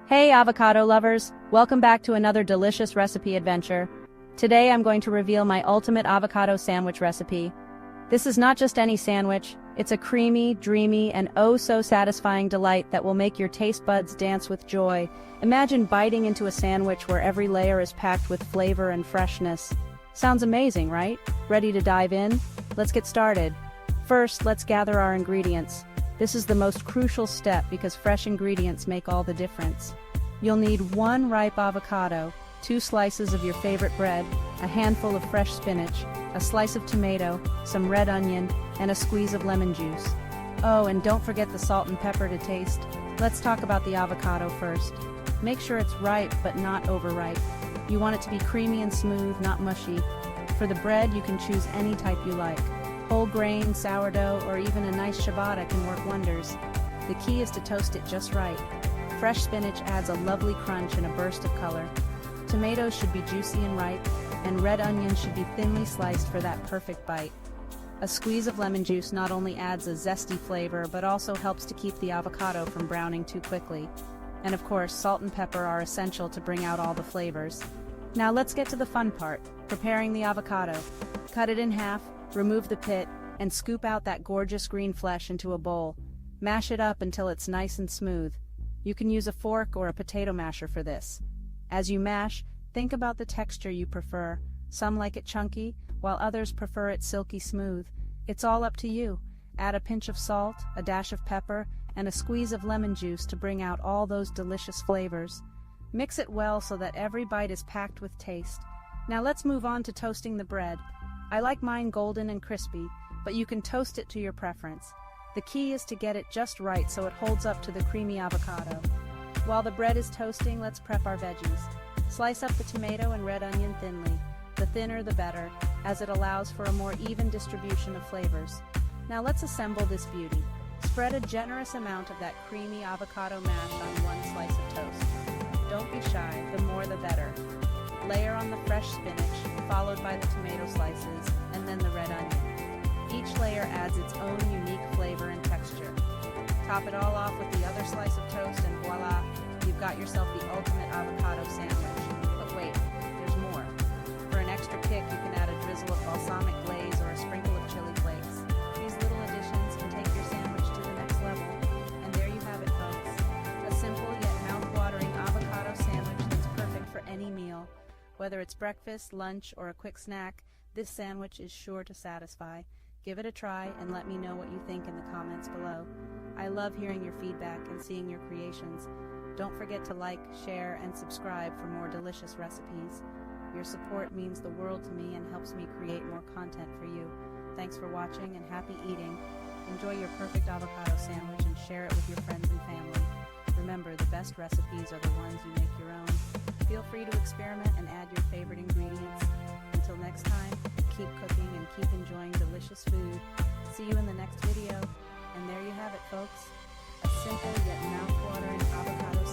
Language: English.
Hey avocado lovers, welcome back to another delicious recipe adventure. Today I'm going to reveal my ultimate avocado sandwich recipe. This is not just any sandwich, it's a creamy, dreamy, and oh so satisfying delight that will make your taste buds dance with joy. Imagine biting into a sandwich where every layer is packed with flavor and freshness. Sounds amazing, right? Ready to dive in? Let's get started. First, let's gather our ingredients. This is the most crucial step because fresh ingredients make all the difference. You'll need 1 ripe avocado, 2 slices of your favorite bread, a handful of fresh spinach, a slice of tomato, some red onion, and a squeeze of lemon juice. Oh, and don't forget the salt and pepper to taste. Let's talk about the avocado first. Make sure it's ripe but not overripe. You want it to be creamy and smooth, not mushy. For the bread, you can choose any type you like. Whole grain, sourdough, or even a nice ciabatta can work wonders. The key is to toast it just right. Fresh spinach adds a lovely crunch and a burst of color. Tomatoes should be juicy and ripe, and red onions should be thinly sliced for that perfect bite. A squeeze of lemon juice not only adds a zesty flavor, but also helps to keep the avocado from browning too quickly. And of course, salt and pepper are essential to bring out all the flavors. Now let's get to the fun part, preparing the avocado. Cut it in half, remove the pit, and scoop out that gorgeous green flesh into a bowl. Mash it up until it's nice and smooth. You can use a fork or a potato masher for this. As you mash, think about the texture you prefer. Some like it chunky, while others prefer it silky smooth. It's all up to you. Add a pinch of salt, a dash of pepper, and a squeeze of lemon juice to bring out all those delicious flavors. Mix it well so that every bite is packed with taste. Now let's move on to toasting the bread. I like mine golden and crispy, but you can toast it to your preference. The key is to get it just right so it holds up to the creamy avocado. While the bread is toasting, let's prep our veggies. Slice up the tomato and red onion thinly. The thinner the better, as it allows for a more even distribution of flavors. Now let's assemble this beauty. Spread a generous amount of that creamy avocado mash on 1 slice of toast. Don't be shy, the more the better. Layer on the fresh spinach, followed by the tomato slices, and then the red onion. Each layer adds its own unique flavor and texture. Top it all off with the other slice of toast and voila, you've got yourself the ultimate avocado sandwich. But wait, there's more. For an extra kick, you can add a drizzle of balsamic glaze or a sprinkle of chili flakes. These little additions can take your sandwich to the next level. And there you have it, folks. A simple yet mouth-watering avocado sandwich that's perfect for any meal. Whether it's breakfast, lunch, or a quick snack, this sandwich is sure to satisfy. Give it a try and let me know what you think in the comments below. I love hearing your feedback and seeing your creations. Don't forget to like, share, and subscribe for more delicious recipes. Your support means the world to me and helps me create more content for you. Thanks for watching and happy eating. Enjoy your perfect avocado sandwich and share it with your friends and family. Remember, the best recipes are the ones you make your own. Feel free to experiment and add your favorite ingredients. Until next time, keep cooking and keep enjoying delicious food. See you in the next video. And there you have it, folks. A simple yet mouth-watering avocado